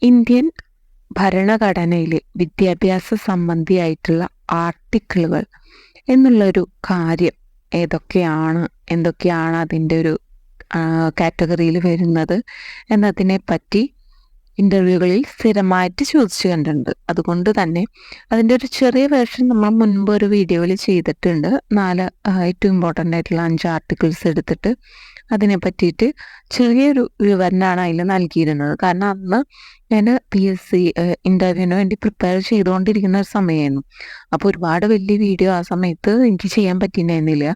Indian ഭരണഘടനയിൽ വിദ്യാഭ്യാസ സംബന്ധിയായിട്ടുള്ള ആർട്ടിക്കിളുകൾ എന്നുള്ളൊരു കാര്യം എന്തൊക്കെയാണ് അതിൻ്റെ ഒരു കാറ്റഗറിയിൽ വരുന്നത് എന്നതിനെ പറ്റി ഇൻ്റർവ്യൂകളിൽ സ്ഥിരമായിട്ട് ചോദിച്ചു കണ്ടിട്ടുണ്ട്. അതുകൊണ്ട് തന്നെ അതിൻ്റെ ഒരു ചെറിയ വേർഷൻ നമ്മൾ മുൻപ് ഒരു വീഡിയോയിൽ ചെയ്തിട്ടുണ്ട്. 4 ഏറ്റവും ഇമ്പോർട്ടൻ്റ് ആയിട്ടുള്ള 5 ആർട്ടിക്കിൾസ് എടുത്തിട്ട് അതിനെ പറ്റിയിട്ട് ചെറിയൊരു വിവരണമാണ് അതിൽ നൽകിയിരുന്നത്. കാരണം അന്ന് ഞാൻ PSC ഇൻ്റർവ്യൂവിന് വേണ്ടി പ്രിപ്പയർ ചെയ്തുകൊണ്ടിരിക്കുന്ന ഒരു സമയമായിരുന്നു. അപ്പോൾ ഒരുപാട് വലിയ വീഡിയോ ആ സമയത്ത് എനിക്ക് ചെയ്യാൻ പറ്റിയിട്ടുണ്ടായിരുന്നില്ല.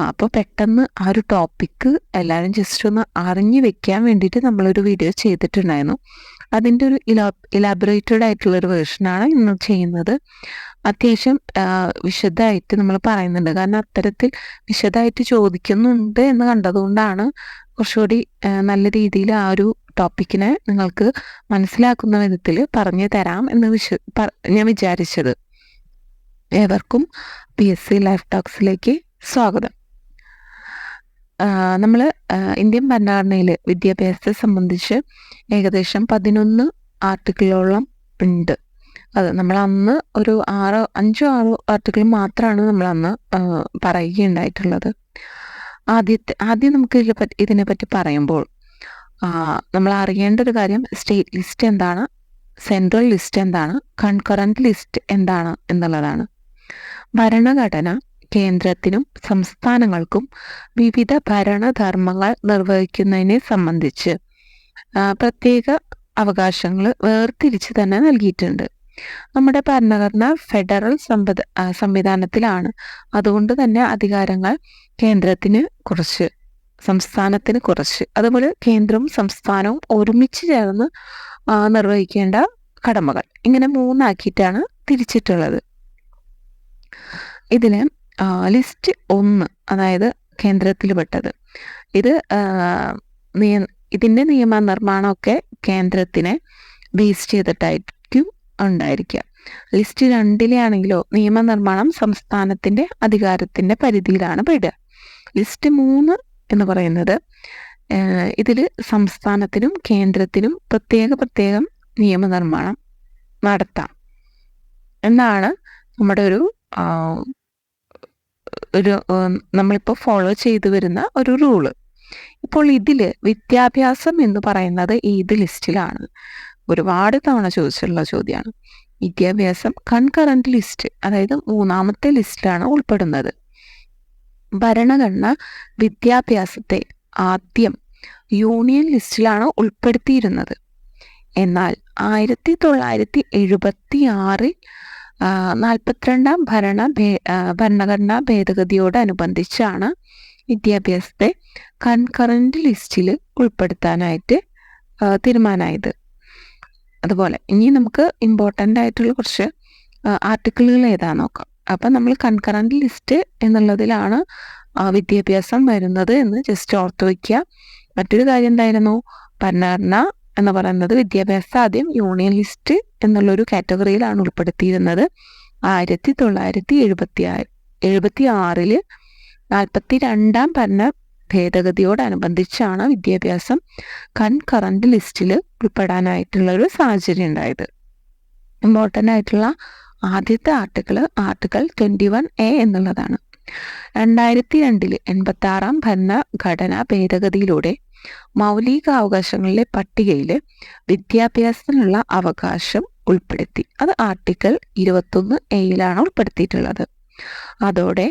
അപ്പോൾ പെട്ടെന്ന് ആ ഒരു ടോപ്പിക്ക് എല്ലാവരും ജസ്റ്റ് ഒന്ന് അറിഞ്ഞു വെക്കാൻ വേണ്ടിയിട്ട് നമ്മളൊരു വീഡിയോ ചെയ്തിട്ടുണ്ടായിരുന്നു. അതിൻ്റെ ഒരു ഇലാബറേറ്റഡ് ആയിട്ടുള്ളൊരു വേർഷനാണ് ഇന്ന് ചെയ്യുന്നത്. അത്യാവശ്യം വിശദമായിട്ട് നമ്മൾ പറയുന്നുണ്ട്. കാരണം അത്തരത്തിൽ വിശദമായിട്ട് ചോദിക്കുന്നുണ്ട് എന്ന് കണ്ടതുകൊണ്ടാണ് കുറച്ചുകൂടി നല്ല രീതിയിൽ ആ ഒരു ടോപ്പിക്കിനെ നിങ്ങൾക്ക് മനസ്സിലാക്കുന്ന വിധത്തിൽ പറഞ്ഞു തരാം എന്ന് ഞാൻ വിചാരിച്ചത്. ഏവർക്കും PSC ലൈഫ് ടോക്സിലേക്ക് സ്വാഗതം. നമ്മൾ ഇന്ത്യൻ ഭരണഘടനയിൽ വിദ്യാഭ്യാസത്തെ സംബന്ധിച്ച് ഏകദേശം 11 ആർട്ടിക്കിളോളം ഉണ്ട്. അത് നമ്മൾ അന്ന് ഒരു 5 6 ആർട്ടിക്കിൾ മാത്രമാണ് നമ്മൾ അന്ന് പറയുകയുണ്ടായിട്ടുള്ളത്. ആദ്യം നമുക്ക് ഇതിനെപ്പറ്റി പറയുമ്പോൾ നമ്മൾ അറിയേണ്ട ഒരു കാര്യം സ്റ്റേറ്റ് ലിസ്റ്റ് എന്താണ്, സെൻട്രൽ ലിസ്റ്റ് എന്താണ്, കൺകറന്റ് ലിസ്റ്റ് എന്താണ് എന്നുള്ളതാണ്. ഭരണഘടന കേന്ദ്രത്തിനും സംസ്ഥാനങ്ങൾക്കും വിവിധ ഭരണധർമ്മങ്ങൾ നിർവഹിക്കുന്നതിനെ സംബന്ധിച്ച് പ്രത്യേക അവകാശങ്ങൾ വേർതിരിച്ച് തന്നെ നൽകിയിട്ടുണ്ട്. നമ്മുടെ ഭരണഘടന ഫെഡറൽ സംവിധാനത്തിലാണ്. അതുകൊണ്ട് തന്നെ അധികാരങ്ങൾ കേന്ദ്രത്തിന് കുറച്ച്, സംസ്ഥാനത്തിന് കുറച്ച്, അതുപോലെ കേന്ദ്രവും സംസ്ഥാനവും ഒരുമിച്ച് ചേർന്ന് നിർവഹിക്കേണ്ട കടമകൾ, ഇങ്ങനെ 3 ആക്കിയിട്ടാണ് തിരിച്ചിട്ടുള്ളത്. ഇതിൽ ലിസ്റ്റ് 1, അതായത് കേന്ദ്രത്തിൽ പെട്ടത്, ഇതിൻ്റെ നിയമനിർമ്മാണമൊക്കെ കേന്ദ്രത്തിനെ ബേസ് ചെയ്തിട്ടായിരിക്കും ഉണ്ടായിരിക്കുക. ലിസ്റ്റ് 2 ആണെങ്കിലോ നിയമനിർമ്മാണം സംസ്ഥാനത്തിൻ്റെ അധികാരത്തിൻ്റെ പരിധിയിലാണ് പെടുക. ലിസ്റ്റ് 3 എന്ന് പറയുന്നത് ഇതിൽ സംസ്ഥാനത്തിനും കേന്ദ്രത്തിനും പ്രത്യേകം നിയമനിർമ്മാണം നടത്താം എന്നാണ് നമ്മുടെ ഒരു നമ്മളിപ്പോൾ ഫോളോ ചെയ്തു വരുന്ന ഒരു റൂള്. ഇപ്പോൾ ഇതിൽ വിദ്യാഭ്യാസം എന്ന് പറയുന്നത് ഏത് ലിസ്റ്റിലാണ്? ഒരുപാട് തവണ ചോദിച്ചിട്ടുള്ള ചോദ്യമാണ്. വിദ്യാഭ്യാസം കൺകറന്റ് ലിസ്റ്റ്, അതായത് 3ാമത്തെ ലിസ്റ്റിലാണ് ഉൾപ്പെടുന്നത്. ഭരണഘടന വിദ്യാഭ്യാസത്തെ ആദ്യം യൂണിയൻ ലിസ്റ്റിലാണ് ഉൾപ്പെടുത്തിയിരുന്നത്. എന്നാൽ 1976 42ാം ഭരണഘടനാ ഭേദഗതിയോടനുബന്ധിച്ചാണ് വിദ്യാഭ്യാസത്തെ കൺകറന്റ് ലിസ്റ്റിൽ ഉൾപ്പെടുത്താനായിട്ട് തീരുമാനമായത്. അതുപോലെ ഇനി നമുക്ക് ഇമ്പോർട്ടൻ്റ് ആയിട്ടുള്ള കുറച്ച് ആർട്ടിക്കിളുകൾ ഏതാന്ന് നോക്കാം. അപ്പം നമ്മൾ കൺകറന്റ് ലിസ്റ്റ് എന്നുള്ളതിലാണ് വിദ്യാഭ്യാസം വരുന്നത് എന്ന് ജസ്റ്റ് ഓർത്ത് വയ്ക്കുക. മറ്റൊരു കാര്യം എന്തായിരുന്നു? ഭരണഘടന എന്ന് പറയുന്നത് വിദ്യാഭ്യാസം ആദ്യം യൂണിയൻ ലിസ്റ്റ് എന്നുള്ളൊരു കാറ്റഗറിയിലാണ് ഉൾപ്പെടുത്തിയിരുന്നത്. 1976 42ാം ഭരണ ഭേദഗതിയോടനുബന്ധിച്ചാണ് വിദ്യാഭ്യാസം കൺകറന്റ് ലിസ്റ്റിൽ ഉൾപ്പെടാനായിട്ടുള്ള ഒരു സാഹചര്യം ഉണ്ടായത്. ഇമ്പോർട്ടൻ്റ് ആയിട്ടുള്ള ആദ്യത്തെ ആർട്ടിക്കിൾ 21A എന്നുള്ളതാണ്. 2002 86ാം ഭരണഘടനാ ഭേദഗതിയിലൂടെ മൗലികാവകാശങ്ങളിലെ പട്ടികയിൽ വിദ്യാഭ്യാസത്തിനുള്ള അവകാശം ഉൾപ്പെടുത്തി. അത് ആർട്ടിക്കിൾ 21A ഉൾപ്പെടുത്തിയിട്ടുള്ളത്. അതോടെ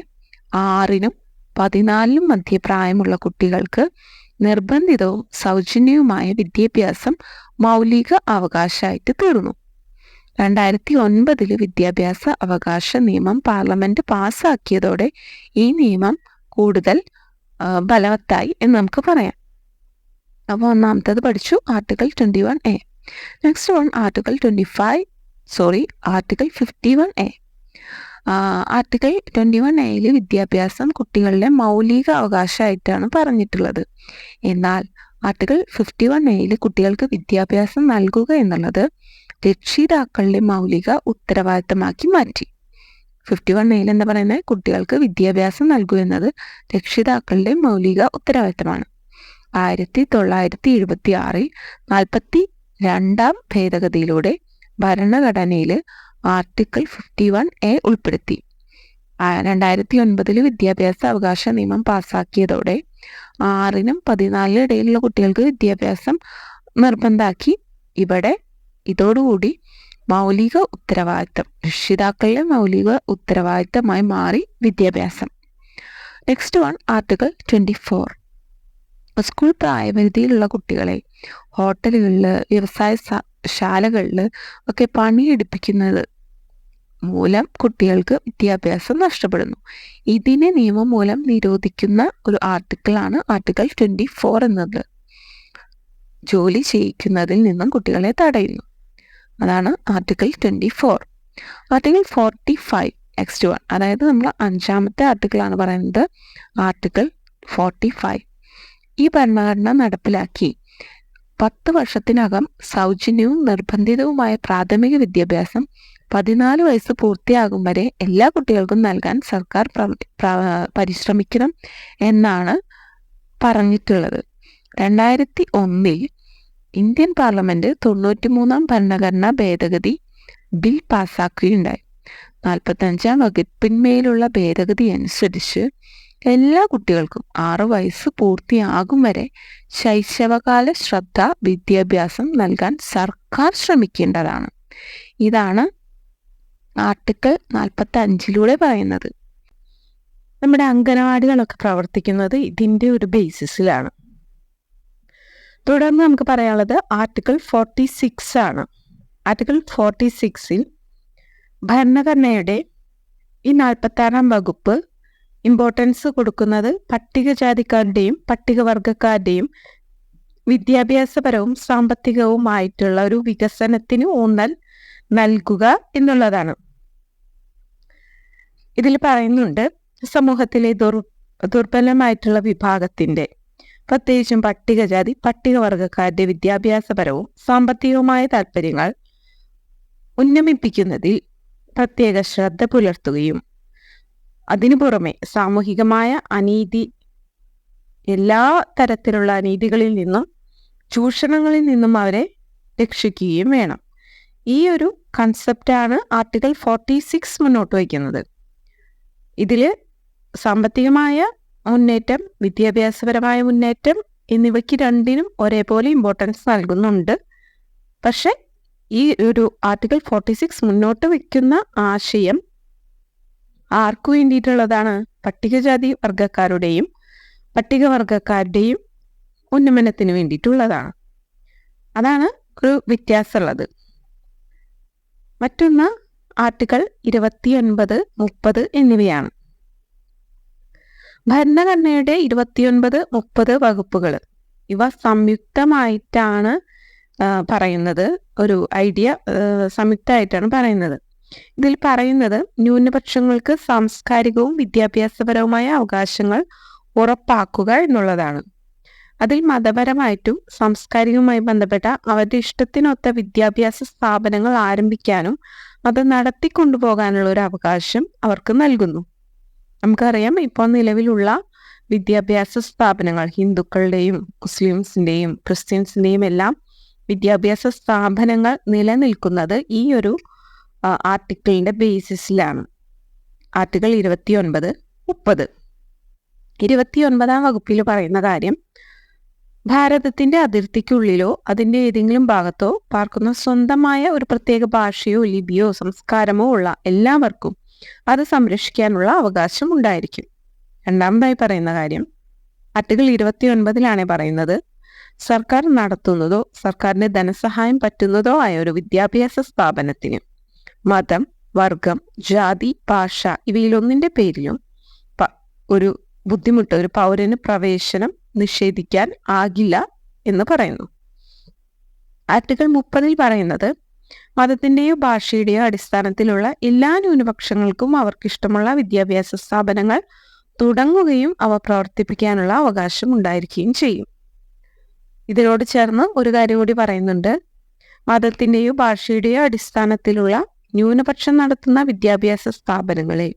6നും 14നും മധ്യപ്രായമുള്ള കുട്ടികൾക്ക് നിർബന്ധിതവും സൗജന്യവുമായ വിദ്യാഭ്യാസം മൗലിക അവകാശമായിട്ട് തീർന്നു. 2009 വിദ്യാഭ്യാസ അവകാശ നിയമം പാർലമെന്റ് പാസ്സാക്കിയതോടെ ഈ നിയമം കൂടുതൽ ബലവത്തായി എന്ന് നമുക്ക് പറയാം. അപ്പോൾ ഒന്നാമത്തേത് പഠിച്ചു, article 21A. Next one article 51A. Article 21A വിദ്യാഭ്യാസം കുട്ടികളുടെ മൗലിക അവകാശമായിട്ടാണ് പറഞ്ഞിട്ടുള്ളത്. എന്നാൽ ആർട്ടിക്കിൾ 51A കുട്ടികൾക്ക് വിദ്യാഭ്യാസം നൽകുക എന്നുള്ളത് രക്ഷിതാക്കളുടെ മൗലിക ഉത്തരവാദിത്തമാക്കി മാറ്റി. 51A എന്താ പറയുന്നത്? കുട്ടികൾക്ക് വിദ്യാഭ്യാസം നൽകുക എന്നത് രക്ഷിതാക്കളുടെ മൗലിക ഉത്തരവാദിത്തമാണ്. 1976 രണ്ടാം ഭേദഗതിയിലൂടെ ഭരണഘടനയിൽ ആർട്ടിക്കിൾ 51A ഉൾപ്പെടുത്തി. 2009 വിദ്യാഭ്യാസ അവകാശ നിയമം പാസാക്കിയതോടെ 6-നും 14-നും ഇടയിലുള്ള കുട്ടികൾക്ക് വിദ്യാഭ്യാസം നിർബന്ധമാക്കി. ഇതോടുകൂടി മൗലിക ഉത്തരവാദിത്തം, രക്ഷിതാക്കളുടെ മൗലിക ഉത്തരവാദിത്തമായി മാറി വിദ്യാഭ്യാസം. Next one, article 24. സ്കൂൾ പ്രായപരിധിയിലുള്ള കുട്ടികളെ ഹോട്ടലുകളിൽ, വ്യവസായ ശാലകളിൽ ഒക്കെ പണിയെടുപ്പിക്കുന്നത് മൂലം കുട്ടികൾക്ക് വിദ്യാഭ്യാസം നഷ്ടപ്പെടുന്നു. ഇതിനെ നിയമം മൂലം നിരോധിക്കുന്ന ഒരു ആർട്ടിക്കിളാണ് ആർട്ടിക്കിൾ 24 എന്നത്. ജോലി ചെയ്യിക്കുന്നതിൽ നിന്നും കുട്ടികളെ തടയുന്നു. അതാണ് ആർട്ടിക്കിൾ 24. ആർട്ടിക്കിൾ 45 നെക്സ്റ്റ് വൺ, അതായത് നമ്മൾ 5-ാമത്തെ ആർട്ടിക്കിളാണ് പറയുന്നത്, ആർട്ടിക്കിൾ 45. ഈ ഭരണഘടന നടപ്പിലാക്കി 10 വർഷത്തിനകം സൗജന്യവും നിർബന്ധിതവുമായ പ്രാഥമിക വിദ്യാഭ്യാസം 14 വയസ്സ് പൂർത്തിയാകും വരെ എല്ലാ കുട്ടികൾക്കും നൽകാൻ സർക്കാർ പരിശ്രമിക്കണം എന്നാണ് പറഞ്ഞിട്ടുള്ളത്. 2001 ഇന്ത്യൻ പാർലമെന്റ് 93-ാം ഭരണഘടനാ ഭേദഗതി ബിൽ പാസാക്കുകയുണ്ടായി. 45-ാം വകുപ്പിന്മേലുള്ള ഭേദഗതി അനുസരിച്ച് എല്ലാ കുട്ടികൾക്കും 6 വയസ്സ് പൂർത്തിയാകും വരെ ശൈശവകാല ശ്രദ്ധ വിദ്യാഭ്യാസം നൽകാൻ സർക്കാർ ശ്രമിക്കേണ്ടതാണ്. ഇതാണ് ആർട്ടിക്കിൾ 45-ലൂടെ പറയുന്നത്. നമ്മുടെ അംഗനവാടികളൊക്കെ പ്രവർത്തിക്കുന്നത് ഇതിൻ്റെ ഒരു ബേസിസിലാണ്. തുടർന്ന് നമുക്ക് പറയാനുള്ളത് ആർട്ടിക്കിൾ 46 ആണ്. ആർട്ടിക്കിൾ 46-ൽ ഭരണഘടനയുടെ ഈ 46-ാം വകുപ്പ് ഇമ്പോർട്ടൻസ് കൊടുക്കുന്നത് പട്ടികജാതിക്കാരുടെയും പട്ടികവർഗക്കാരുടെയും വിദ്യാഭ്യാസപരവും സാമ്പത്തികവുമായിട്ടുള്ള ഒരു വികസനത്തിന് ഊന്നൽ നൽകുക എന്നുള്ളതാണ്. ഇതിൽ പറയുന്നുണ്ട്, സമൂഹത്തിലെ ദുർബലമായിട്ടുള്ള വിഭാഗത്തിൻ്റെ, പ്രത്യേകിച്ചും പട്ടികജാതി പട്ടികവർഗക്കാരുടെ വിദ്യാഭ്യാസപരവും സാമ്പത്തികവുമായ താല്പര്യങ്ങൾ ഉന്നമിപ്പിക്കുന്നതിൽ പ്രത്യേക ശ്രദ്ധ പുലർത്തുകയും അതിനു പുറമെ സാമൂഹികമായ അനീതി, എല്ലാ തരത്തിലുള്ള അനീതികളിൽ നിന്നും ചൂഷണങ്ങളിൽ നിന്നും അവരെ രക്ഷിക്കുകയും വേണം. ഈ ഒരു കൺസെപ്റ്റാണ് ആർട്ടിക്കിൾ 46 മുന്നോട്ട് വയ്ക്കുന്നത്. ഇതിൽ സാമ്പത്തികമായ മുന്നേറ്റം, വിദ്യാഭ്യാസപരമായ മുന്നേറ്റം എന്നിവയ്ക്ക് രണ്ടിനും ഒരേപോലെ ഇമ്പോർട്ടൻസ് നൽകുന്നുണ്ട്. പക്ഷെ ഈ ഒരു ആർട്ടിക്കിൾ 46 മുന്നോട്ട് വയ്ക്കുന്ന ആശയം ആർക്കു വേണ്ടിയിട്ടുള്ളതാണ്? പട്ടികജാതി വർഗക്കാരുടെയും പട്ടികവർഗക്കാരുടെയും ഉന്നമനത്തിന് വേണ്ടിയിട്ടുള്ളതാണ്. അതാണ് ഒരു വ്യത്യാസമുള്ളത്. മറ്റൊന്ന് ആർട്ടിക്കിൾ 29, 30 എന്നിവയാണ്. ഭരണഘടനയുടെ 29, 30 വകുപ്പുകൾ ഇവ സംയുക്തമായിട്ടാണ് പറയുന്നത്. ഒരു ഐഡിയ സംയുക്തമായിട്ടാണ് പറയുന്നത്. ഇതിൽ പറയുന്നത് ന്യൂനപക്ഷങ്ങൾക്ക് സാംസ്കാരികവും വിദ്യാഭ്യാസപരവുമായ അവകാശങ്ങൾ ഉറപ്പാക്കുക എന്നുള്ളതാണ്. അതിൽ മതപരമായിട്ടും സാംസ്കാരികവുമായി ബന്ധപ്പെട്ട അവരുടെ ഇഷ്ടത്തിനൊത്ത വിദ്യാഭ്യാസ സ്ഥാപനങ്ങൾ ആരംഭിക്കാനും അത് നടത്തിക്കൊണ്ടുപോകാനുള്ള ഒരു അവകാശം അവർക്ക് നൽകുന്നു. നമുക്കറിയാം, ഇപ്പോൾ നിലവിലുള്ള വിദ്യാഭ്യാസ സ്ഥാപനങ്ങൾ ഹിന്ദുക്കളുടെയും മുസ്ലിംസിൻ്റെയും ക്രിസ്ത്യൻസിൻ്റെയും എല്ലാം വിദ്യാഭ്യാസ സ്ഥാപനങ്ങൾ നിലനിൽക്കുന്നത് ഈ ഒരു ആർട്ടിക്കിളിൻ്റെ ബേസിസിലാണ്. ആർട്ടിക്കിൾ 29, 30. 29-ാം വകുപ്പിൽ പറയുന്ന കാര്യം, ഭാരതത്തിൻ്റെ അതിർത്തിക്കുള്ളിലോ അതിൻ്റെ ഏതെങ്കിലും ഭാഗത്തോ പാർക്കുന്ന സ്വന്തമായ ഒരു പ്രത്യേക ഭാഷയോ ലിപിയോ സംസ്കാരമോ ഉള്ള എല്ലാവർക്കും അത് സംരക്ഷിക്കാനുള്ള അവകാശം ഉണ്ടായിരിക്കും. രണ്ടാമതായി പറയുന്ന കാര്യം ആർട്ടിക്കിൾ 29-ലാണ് പറയുന്നത്, സർക്കാർ നടത്തുന്നതോ സർക്കാരിന് ധനസഹായം പറ്റുന്നതോ ആയ ഒരു വിദ്യാഭ്യാസ സ്ഥാപനത്തിന് മതം, വർഗം, ജാതി, ഭാഷ ഇവയിലൊന്നിൻ്റെ പേരിലും ഒരു ബുദ്ധിമുട്ട് ഒരു പൗരന് പ്രവേശനം നിഷേധിക്കാൻ ആകില്ല എന്ന് പറയുന്നു. ആർട്ടിക്കിൾ 30-ൽ പറയുന്നത്, മതത്തിൻ്റെയോ ഭാഷയുടെയോ അടിസ്ഥാനത്തിലുള്ള എല്ലാ ന്യൂനപക്ഷങ്ങൾക്കും അവർക്കിഷ്ടമുള്ള വിദ്യാഭ്യാസ സ്ഥാപനങ്ങൾ തുടങ്ങുകയും അവ പ്രവർത്തിപ്പിക്കാനുള്ള അവകാശം ഉണ്ടായിരിക്കുകയും ചെയ്യും. ഇതിനോട് ചേർന്ന് ഒരു കാര്യം കൂടി പറയുന്നുണ്ട്, മതത്തിൻ്റെയോ ഭാഷയുടെയോ അടിസ്ഥാനത്തിലുള്ള ന്യൂനപക്ഷം നടത്തുന്ന വിദ്യാഭ്യാസ സ്ഥാപനങ്ങളെ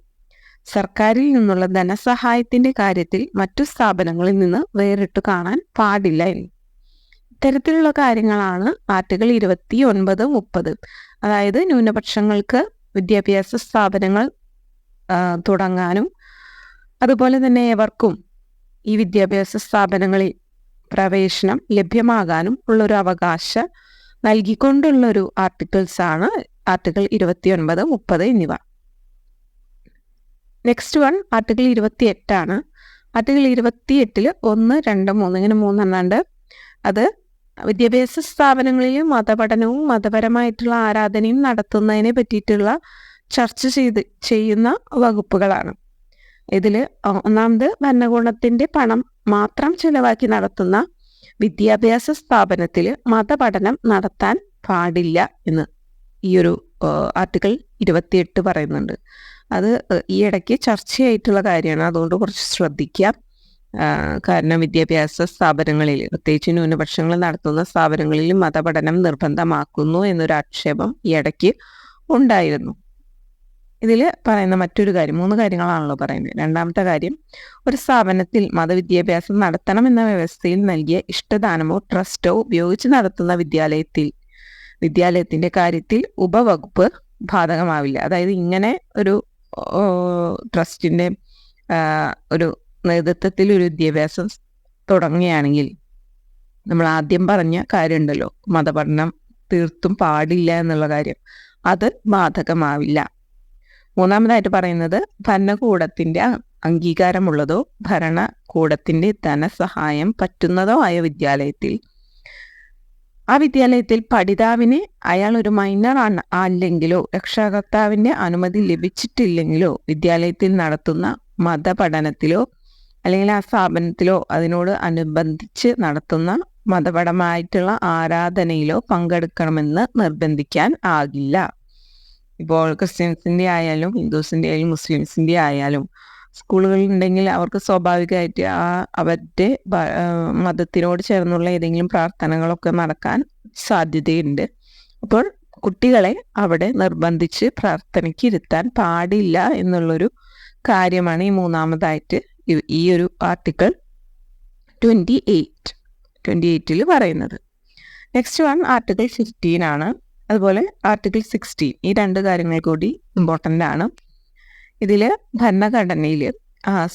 സർക്കാരിൽ നിന്നുള്ള ധനസഹായത്തിന്റെ കാര്യത്തിൽ മറ്റു സ്ഥാപനങ്ങളിൽ നിന്ന് വേറിട്ടു കാണാൻ പാടില്ല എന്ന്. ഇത്തരത്തിലുള്ള കാര്യങ്ങളാണ് ആർട്ടിക്കിൾ 29, 30. അതായത് ന്യൂനപക്ഷങ്ങൾക്ക് വിദ്യാഭ്യാസ സ്ഥാപനങ്ങൾ തുടങ്ങാനും അതുപോലെ തന്നെ എവർക്കും ഈ വിദ്യാഭ്യാസ സ്ഥാപനങ്ങളിൽ പ്രവേശനം ലഭ്യമാകാനും ഉള്ളൊരു അവകാശം നൽകിക്കൊണ്ടുള്ളൊരു ആർട്ടിക്കിൾസ് ആണ് ആർട്ടിക്കിൾ 29, 30 എന്നിവ. നെക്സ്റ്റ് വൺ ആർട്ടിക്കിൾ 28 ആർട്ടിക്കിൾ 28 1, 2, 3 ഇങ്ങനെ 3 എണ്ണാണ്ട്. അത് വിദ്യാഭ്യാസ സ്ഥാപനങ്ങളിൽ മതപഠനവും മതപരമായിട്ടുള്ള ആരാധനയും നടത്തുന്നതിനെ പറ്റിയിട്ടുള്ള ചർച്ച ചെയ്യുന്ന വകുപ്പുകളാണ്. ഇതിൽ ഒന്നാമത്, ഭരണകൂടത്തിന്റെ പണം മാത്രം ചിലവാക്കി നടത്തുന്ന വിദ്യാഭ്യാസ സ്ഥാപനത്തിൽ മതപഠനം നടത്താൻ പാടില്ല എന്ന് ഈ ഒരു ആർട്ടിക്കിൾ 28 പറയുന്നുണ്ട്. അത് ഈ ഇടയ്ക്ക് ചർച്ചയായിട്ടുള്ള കാര്യമാണ്, അതുകൊണ്ട് കുറച്ച് ശ്രദ്ധിക്കാം. കാരണം വിദ്യാഭ്യാസ സ്ഥാപനങ്ങളിൽ, പ്രത്യേകിച്ച് ന്യൂനപക്ഷങ്ങൾ നടത്തുന്ന സ്ഥാപനങ്ങളിൽ മതപഠനം നിർബന്ധമാക്കുന്നു എന്നൊരു ആക്ഷേപം ഈ ഇടയ്ക്ക് ഉണ്ടായിരുന്നു. ഇതിൽ പറയുന്ന മറ്റൊരു കാര്യം, 3 കാര്യങ്ങളാണല്ലോ പറയുന്നത്. രണ്ടാമത്തെ കാര്യം, ഒരു സ്ഥാപനത്തിൽ മതവിദ്യാഭ്യാസം നടത്തണമെന്ന വ്യവസ്ഥയിൽ നൽകിയ ഇഷ്ടദാനമോ ട്രസ്റ്റോ ഉപയോഗിച്ച് നടത്തുന്ന വിദ്യാലയത്തിന്റെ കാര്യത്തിൽ ഉപവകുപ്പ് ബാധകമാവില്ല. അതായത് ഇങ്ങനെ ഒരു ട്രസ്റ്റിന്റെ ഒരു നേതൃത്വത്തിൽ ഒരു വിദ്യാഭ്യാസം തുടങ്ങുകയാണെങ്കിൽ, നമ്മൾ ആദ്യം പറഞ്ഞ കാര്യമുണ്ടല്ലോ, മതപഠനം തീർത്തും പാടില്ല എന്നുള്ള കാര്യം, അത് ബാധകമാവില്ല. മൂന്നാമതായിട്ട് പറയുന്നത്, ഭരണകൂടത്തിന്റെ അംഗീകാരമുള്ളതോ ഭരണകൂടത്തിന്റെ ധനസഹായം പറ്റുന്നതോ ആയ വിദ്യാലയത്തിൽ, ആ വിദ്യാലയത്തിൽ പഠിതാവിന് അയാൾ ഒരു മൈനർ അല്ലെങ്കിലോ രക്ഷകർത്താവിന്റെ അനുമതി ലഭിച്ചിട്ടില്ലെങ്കിലോ വിദ്യാലയത്തിൽ നടത്തുന്ന മതപഠനത്തിലോ അല്ലെങ്കിൽ ആ സ്ഥാപനത്തിലോ അതിനോട് അനുബന്ധിച്ച് നടത്തുന്ന മതപരമായിട്ടുള്ള ആരാധനയിലോ പങ്കെടുക്കണമെന്ന് നിർബന്ധിക്കാൻ ആകില്ല. ഇപ്പോൾ ക്രിസ്ത്യൻസിന്റെ ആയാലും ഹിന്ദുസിന്റെ ആയാലും മുസ്ലിംസിന്റെ ആയാലും സ്കൂളുകളുണ്ടെങ്കിൽ അവർക്ക് സ്വാഭാവികമായിട്ട് അവരുടെ മതത്തിനോട് ചേർന്നുള്ള ഏതെങ്കിലും പ്രാർത്ഥനകളൊക്കെ നടക്കാൻ സാധ്യതയുണ്ട്. അപ്പോൾ കുട്ടികളെ അവിടെ നിർബന്ധിച്ച് പ്രാർത്ഥനയ്ക്ക് ഇരുത്താൻ പാടില്ല എന്നുള്ളൊരു കാര്യമാണ് ഈ മൂന്നാമതായിട്ട് ഈ ഒരു ആർട്ടിക്കിൾ 28 പറയുന്നത്. നെക്സ്റ്റ് വൺ ആർട്ടിക്കിൾ 15 അതുപോലെ ആർട്ടിക്കിൾ 16. ഈ 2 കാര്യങ്ങൾ കൂടി ഇമ്പോർട്ടൻ്റ് ആണ്. ഇതിൽ ഭരണഘടനയിൽ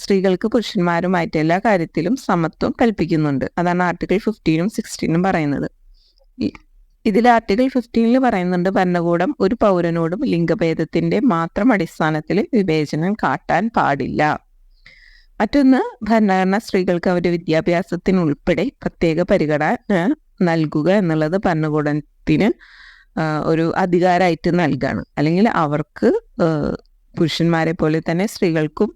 സ്ത്രീകൾക്ക് പുരുഷന്മാരുമായിട്ട് എല്ലാ കാര്യത്തിലും സമത്വം കൽപ്പിക്കുന്നുണ്ട്. അതാണ് ആർട്ടിക്കിൾ 15ഉം 16ഉം പറയുന്നത്. ഇതിൽ ആർട്ടിക്കിൾ 15 പറയുന്നുണ്ട്, ഭരണകൂടം ഒരു പൗരനോടും ലിംഗഭേദത്തിന്റെ മാത്രം അടിസ്ഥാനത്തിൽ വിവേചനം കാട്ടാൻ പാടില്ല. മറ്റൊന്ന്, ഭരണഘടന സ്ത്രീകൾക്ക് അവരുടെ വിദ്യാഭ്യാസത്തിനുൾപ്പെടെ പ്രത്യേക പരിഗണന നൽകുക എന്നുള്ളത് ഭരണകൂടത്തിന് ഒരു അധികാരമായിട്ട് നൽകാണ്. അല്ലെങ്കിൽ അവർക്ക് പുരുഷന്മാരെ പോലെ തന്നെ സ്ത്രീകൾക്കും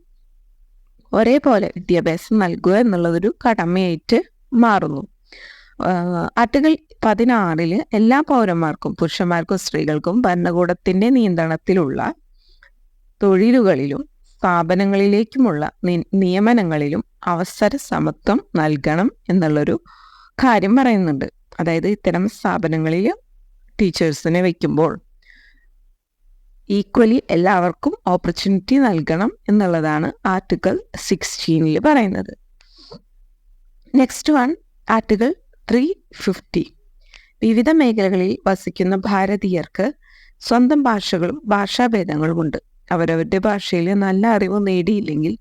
ഒരേപോലെ വിദ്യാഭ്യാസം നൽകുക എന്നുള്ളതൊരു കടമയായിട്ട് മാറുന്നു. ആർട്ടിക്കിൾ 16 എല്ലാ പൗരന്മാർക്കും, പുരുഷന്മാർക്കും സ്ത്രീകൾക്കും ഭരണകൂടത്തിന്റെ നിയന്ത്രണത്തിലുള്ള തൊഴിലുകളിലും സ്ഥാപനങ്ങളിലേക്കുമുള്ള നിയമനങ്ങളിലും അവസര സമത്വം നൽകണം എന്നുള്ളൊരു കാര്യം പറയുന്നുണ്ട്. അതായത് ഇത്തരം സ്ഥാപനങ്ങളിൽ ടീച്ചേഴ്സിനെ വയ്ക്കുമ്പോൾ ഈക്വലി എല്ലാവർക്കും ഓപ്പർച്യൂണിറ്റി നൽകണം എന്നുള്ളതാണ് ആർട്ടിക്കിൾ 16 പറയുന്നത്. Next one article 350. വിവിധ മേഖലകളിൽ വസിക്കുന്ന ഭാരതീയർക്ക് സ്വന്തം ഭാഷകളും ഭാഷാഭേദങ്ങളുമുണ്ട്. അവരവരുടെ ഭാഷയിൽ നല്ല അറിവ് നേടിയില്ലെങ്കിൽ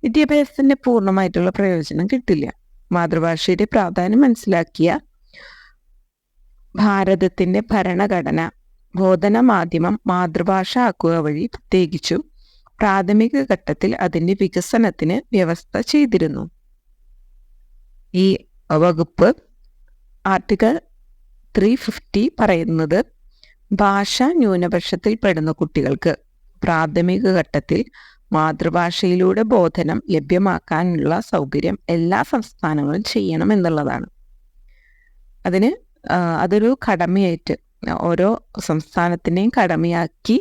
വിദ്യാഭ്യാസത്തിന്റെ പൂർണ്ണമായിട്ടുള്ള പ്രയോജനം കിട്ടില്ല. മാതൃഭാഷയുടെ പ്രാധാന്യം മനസ്സിലാക്കിയ ഭാരതത്തിന്റെ ഭരണഘടന ബോധന മാധ്യമം മാതൃഭാഷ ആക്കുക വഴി പ്രത്യേകിച്ചും പ്രാഥമിക ഘട്ടത്തിൽ അതിന്റെ വികസനത്തിന് വ്യവസ്ഥ ചെയ്തിരുന്നു. ഈ വകുപ്പ് ആർട്ടിക്കിൾ 350 പറയുന്നത്, ഭാഷ ന്യൂനപക്ഷത്തിൽ പെടുന്ന കുട്ടികൾക്ക് പ്രാഥമിക ഘട്ടത്തിൽ മാതൃഭാഷയിലൂടെ ബോധനം ലഭ്യമാക്കാനുള്ള സൗകര്യം എല്ലാ സംസ്ഥാനങ്ങളും ചെയ്യണം എന്നുള്ളതാണ്. അതൊരു കടമയായിട്ട് ഓരോ സംസ്ഥാനത്തിനെയും കടമയാക്കി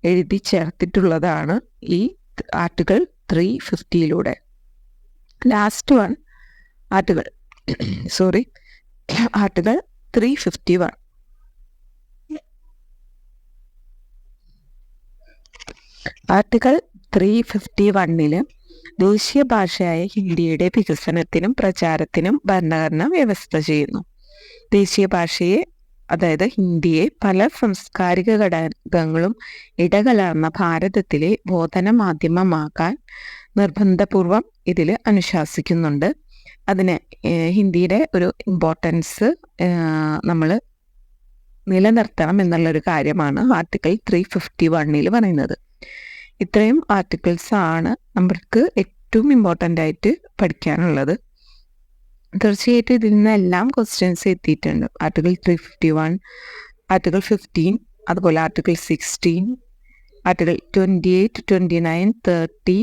എഴുതി ചേർത്തിട്ടുള്ളതാണ് ഈ article 350. Last one article 351. Article 351 ദേശീയ ഭാഷയായ ഹിന്ദിയുടെ വികസനത്തിനും പ്രചാരത്തിനും ഭരണഘടന വ്യവസ്ഥ ചെയ്യുന്നു. ദേശീയ ഭാഷയെ അതായത് ഹിന്ദിയെ പല സാംസ്കാരിക ഘടകങ്ങളും ഇടകലർന്ന ഭാരതത്തിലെ ബോധന മാധ്യമമാക്കാൻ നിർബന്ധപൂർവം ഇതിൽ അനുശാസിക്കുന്നുണ്ട്. അതിന് ഹിന്ദിയുടെ ഒരു ഇമ്പോർട്ടൻസ് നമ്മൾ നിലനിർത്തണം എന്നുള്ളൊരു കാര്യമാണ് ആർട്ടിക്കിൾ 351 പറയുന്നത്. ഇത്രയും ആർട്ടിക്കിൾസ് ആണ് നമ്മൾക്ക് ഏറ്റവും ഇമ്പോർട്ടൻ്റ് ആയിട്ട് പഠിക്കാനുള്ളത്. തീർച്ചയായിട്ടും ഇതിൽ നിന്നെല്ലാം ക്വസ്റ്റ്യൻസ് എത്തിയിട്ടുണ്ട്. ആർട്ടിക്കിൾ 351, ആർട്ടിക്കിൾ 15, അതുപോലെ ആർട്ടിക്കിൾ 16, ആർട്ടിക്കിൾ 28, 29, 30,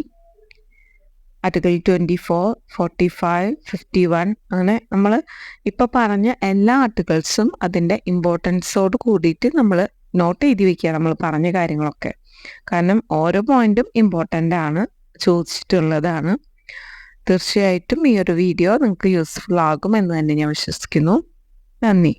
ആർട്ടിക്കിൾ 24, 45, 51, അങ്ങനെ നമ്മൾ ഇപ്പോൾ പറഞ്ഞ എല്ലാ ആർട്ടിക്കിൾസും അതിൻ്റെ ഇമ്പോർട്ടൻസോട് കൂടിയിട്ട് നമ്മൾ നോട്ട് ചെയ്ത് വയ്ക്കുക, നമ്മൾ പറഞ്ഞ കാര്യങ്ങളൊക്കെ. കാരണം ഓരോ പോയിന്റും ഇമ്പോർട്ടൻ്റ് ആണ്, ചോദിച്ചിട്ടുള്ളതാണ്. തീർച്ചയായിട്ടും ഈ ഒരു വീഡിയോ നിങ്ങൾക്ക് യൂസ്ഫുൾ ആകും എന്ന് തന്നെ ഞാൻ വിശ്വസിക്കുന്നു. നന്ദി.